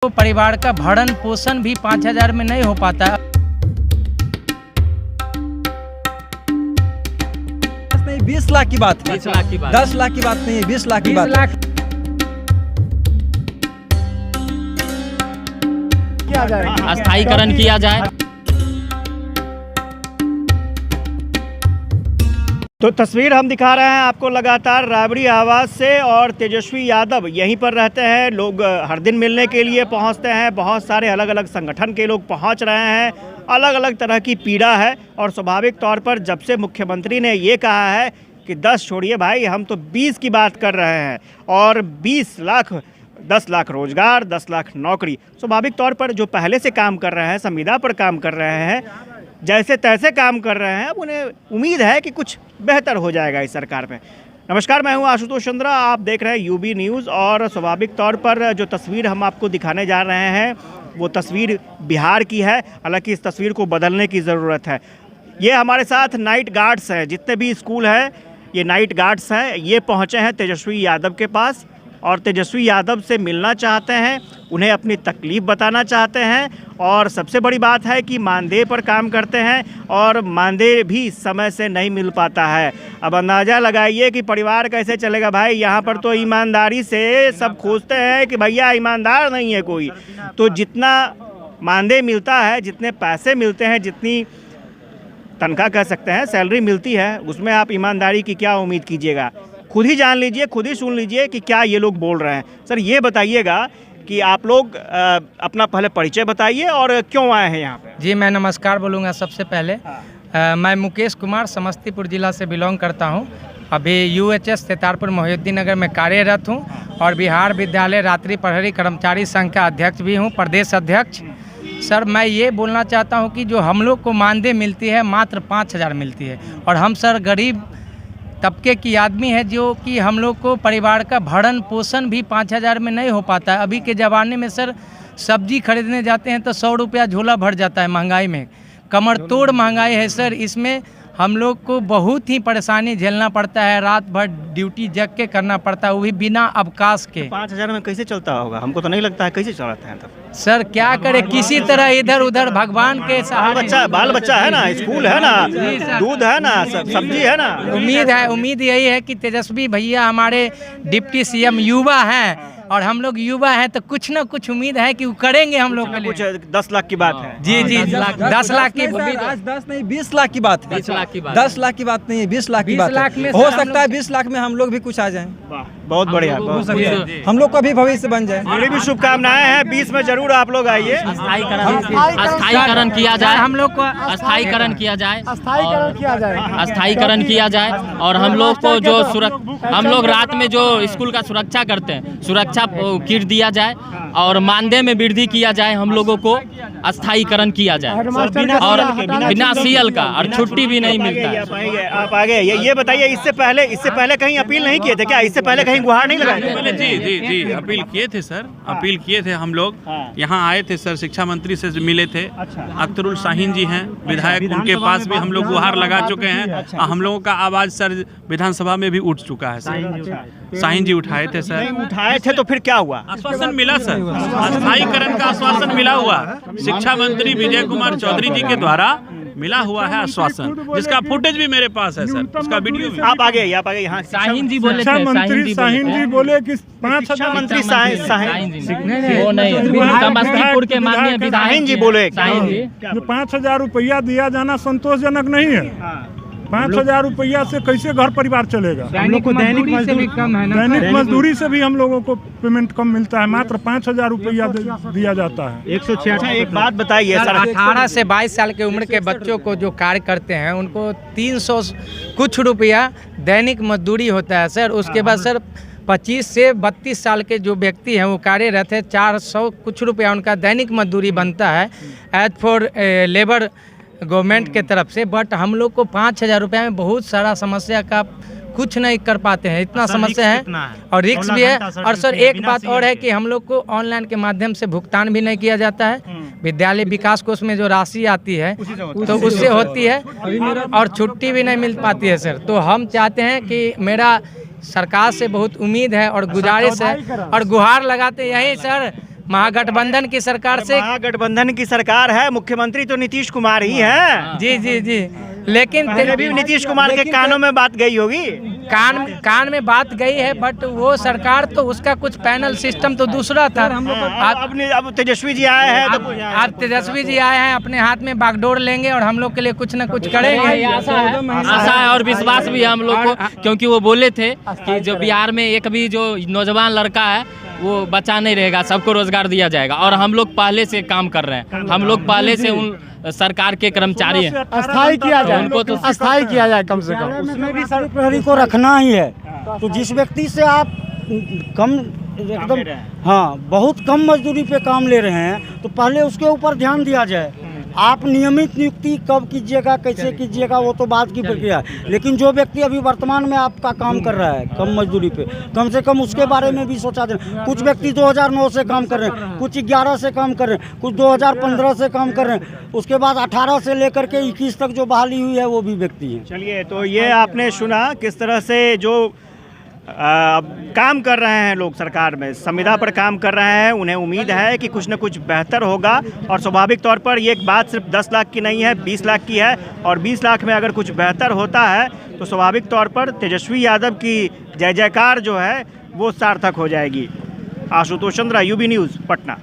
तो परिवार का भरण पोषण भी 5,000 में नहीं हो पाता। नहीं 20 लाख की बात है, 20 लाख की बात, 10 लाख की बात नहीं है, 20 लाख की बात है। अस्थायीकरण किया जाए। तो तस्वीर हम दिखा रहे हैं आपको लगातार राबड़ी आवास से, और तेजस्वी यादव यहीं पर रहते हैं। लोग हर दिन मिलने के लिए पहुंचते हैं, बहुत सारे अलग अलग संगठन के लोग पहुंच रहे हैं। अलग अलग तरह की पीड़ा है, और स्वाभाविक तौर पर जब से मुख्यमंत्री ने ये कहा है कि 10 छोड़िए भाई, हम तो 20 की बात कर रहे हैं, और 20 लाख 10 लाख रोजगार, 10 लाख नौकरी। स्वाभाविक तौर पर जो पहले से काम कर रहे हैं, संविदा पर काम कर रहे हैं, जैसे तैसे काम कर रहे हैं, अब उन्हें उम्मीद है कि कुछ बेहतर हो जाएगा इस सरकार में। नमस्कार, मैं हूं आशुतोष चंद्रा, आप देख रहे हैं यूबी न्यूज़। और स्वाभाविक तौर पर जो तस्वीर हम आपको दिखाने जा रहे हैं वो तस्वीर बिहार की है। हालांकि इस तस्वीर को बदलने की ज़रूरत है। ये हमारे साथ नाइट गार्ड्स हैं, जितने भी स्कूल हैं ये नाइट गार्ड्स हैं। ये पहुँचे हैं तेजस्वी यादव के पास, और तेजस्वी यादव से मिलना चाहते हैं, उन्हें अपनी तकलीफ़ बताना चाहते हैं। और सबसे बड़ी बात है कि मानदेय पर काम करते हैं, और मानदेय भी समय से नहीं मिल पाता है। अब अंदाज़ा लगाइए कि परिवार कैसे चलेगा भाई। यहाँ पर तो ईमानदारी से सब खोजते हैं कि भैया ईमानदार नहीं है कोई। तो जितना मानदेय मिलता है, जितने पैसे मिलते हैं, जितनी तनख्वाह कह सकते हैं, सैलरी मिलती है, उसमें आप ईमानदारी की क्या उम्मीद कीजिएगा। खुद ही जान लीजिए, खुद ही सुन लीजिए कि क्या ये लोग बोल रहे हैं। सर ये बताइएगा कि आप लोग अपना पहले परिचय बताइए और क्यों आए हैं यहाँ पे। जी, मैं नमस्कार बोलूँगा सबसे पहले। मैं मुकेश कुमार समस्तीपुर जिला से बिलोंग करता हूँ। अभी UHS तेतारपुर मोहिउद्दीन नगर में कार्यरत हूँ, और बिहार विद्यालय रात्रि प्रहरी कर्मचारी संघ का अध्यक्ष भी हूँ, प्रदेश अध्यक्ष। सर मैं ये बोलना चाहता हूँ कि जो हम लोग को मानदेय मिलती है मात्र 5,000 मिलती है, और हम सर गरीब तबके की आदमी है, जो कि हम लोग को परिवार का भरण पोषण भी 5,000 में नहीं हो पाता है। अभी के ज़माने में सर सब्जी खरीदने जाते हैं तो 100 रुपया झोला भर जाता है। महंगाई में कमर तोड़ महंगाई है सर। इसमें हम लोग को बहुत ही परेशानी झेलना पड़ता है, रात भर ड्यूटी जग के करना पड़ता है, वो भी बिना अवकाश के। 5,000 में कैसे चलता होगा? हमको तो नहीं लगता है कैसे चलाते हैं तब। सर क्या करे, किसी तरह इधर उधर भगवान के सहारे। बाल बच्चा है ना, स्कूल है ना, दूध है ना, सब्जी है ना। उम्मीद यही है कि तेजस्वी भैया हमारे डिप्टी CM युवा हैं, और हम लोग युवा हैं, तो कुछ ना कुछ उम्मीद है कि वो करेंगे हम लोग के लिए। कुछ 10 लाख की बात है। जी 10 लाख की, 10 नहीं 20 लाख की बात है, 20 लाख की बात, 10 लाख की बात नहीं है, 20 लाख की बात है। हो सकता है 20 लाख में हम लोग भी कुछ आ जाएं। बहुत बढ़िया, हम लोग का भी भविष्य बन जाए। मेरी भी शुभकामनाएं हैं। 20 में जरूर आप लोग आइए। अस्थायीकरण किया जाए, हम लोग को अस्थायीकरण किया जाए, अस्थायीकरण किया जाए। और हम लोग को जो हम लोग रात में जो स्कूल का सुरक्षा करते हैं, सुरक्षा किट दिया जाए, और मानदेय में वृद्धि किया जाए। हम लोगों को अस्थायीकरण किया जाए, और बिना CL का, और छुट्टी भी नहीं मिलता है। आप आगे ये बताइए, इससे पहले कहीं अपील नहीं किए थे क्या? इससे पहले कहीं गुहार नहीं लगाए? जी अपील किए थे सर, अपील किए थे। हम लोग यहाँ आए थे सर, शिक्षा मंत्री से मिले थे। अख्तरुल शाहीन जी हैं विधायक, उनके पास भी हम लोग गुहार लगा चुके हैं। हम लोगों का आवाज सर विधानसभा में भी उठ चुका है सर। शाहीन जी उठाए थे सर। उठाए थे तो फिर क्या हुआ? आश्वासन मिला सर, अस्थायीकरण का आश्वासन मिला हुआ। शिक्षा मंत्री विजय कुमार चौधरी जी के द्वारा मिला हुआ है आश्वासन, जिसका फुटेज भी मेरे पास है सर, उसका वीडियो भी। आप आगे यहाँ शाहीन जी बोले थे, शाहीन जी बोले कि 5,000 मंत्री समस्तीपुर के माननीय विधायक शाहीन जी बोले 5,000 रुपया दिया जाना संतोषजनक नहीं है। 5,000 रुपया से कैसे घर परिवार चलेगा? हम लोग को दैनिक मजदूरी कम है ना, दैनिक मजदूरी से भी हम लोगों को पेमेंट कम मिलता है। मात्र 5,000 रुपया दिया जाता है। 166। एक बात बताइए सर, 18 से 22 साल के उम्र के बच्चों को जो कार्य करते हैं उनको 300 कुछ रुपया दैनिक मजदूरी होता है सर। उसके बाद सर 25 से 32 साल के जो व्यक्ति हैं वो कार्यरत है, 400 कुछ रुपया उनका दैनिक मजदूरी बनता है एज फॉर लेबर गवर्नमेंट के तरफ से। बट हम लोग को 5,000 रुपये में बहुत सारा समस्या का कुछ नहीं कर पाते हैं, इतना समस्या है, और रिस्क भी है। और सर एक बात और है कि हम लोग को ऑनलाइन के माध्यम से भुगतान भी नहीं किया जाता है। विद्यालय विकास कोष में जो राशि आती है तो उससे होती है, और छुट्टी भी नहीं मिल पाती है सर। तो हम चाहते हैं कि मेरा सरकार से बहुत उम्मीद है और गुजारिश है, और गुहार लगाते यही सर महागठबंधन की सरकार से। महागठबंधन की सरकार है, मुख्यमंत्री तो नीतीश कुमार ही है। जी जी जी, लेकिन पहले भी नीतीश कुमार के कानों में बात गई होगी। कान में बात गई है, बट वो सरकार तो उसका कुछ पैनल सिस्टम तो दूसरा था। अब तेजस्वी जी आए हैं तो आज तेजस्वी जी आए हैं, अपने हाथ में बागडोर लेंगे और हम लोग के लिए कुछ न कुछ करेंगे। आशा है और विश्वास भी है हम लोग को, क्योंकि वो बोले थे कि जो बिहार में एक भी जो नौजवान लड़का है वो बचा नहीं रहेगा, सबको रोजगार दिया जाएगा। और हम लोग पहले से काम कर रहे हैं, हम लोग पहले से उन सरकार के कर्मचारी हैं। अस्थायी किया जाए, उनको तो अस्थायी किया जाए कम से कम। उसमें भी सड़क प्रहरी को रखना ही है। तो जिस व्यक्ति से आप कम एकदम बहुत कम मजदूरी पे काम ले रहे हैं, तो पहले उसके ऊपर ध्यान दिया जाए। आप नियमित नियुक्ति कब कीजिएगा, कैसे कीजिएगा, वो तो बात की प्रक्रिया है। लेकिन जो व्यक्ति अभी वर्तमान में आपका काम कर रहा है कम मजदूरी पे, कम से कम उसके बारे में भी सोचा जाए। कुछ व्यक्ति 2009 से काम कर रहे हैं, कुछ 11 से काम कर रहे हैं, कुछ 2015 से काम कर रहे हैं, उसके बाद 18 से लेकर के 21 तक जो बहाली हुई है वो भी व्यक्ति हैं। चलिए, तो ये आपने सुना किस तरह से जो काम कर रहे हैं लोग सरकार में, संविदा पर काम कर रहे हैं। उन्हें उम्मीद है कि कुछ न कुछ बेहतर होगा। और स्वाभाविक तौर पर ये बात सिर्फ 10 लाख की नहीं है, 20 लाख की है। और 20 लाख में अगर कुछ बेहतर होता है तो स्वाभाविक तौर पर तेजस्वी यादव की जय जयकार जो है वो सार्थक हो जाएगी। Ashutosh Chandra, UB news, Patna.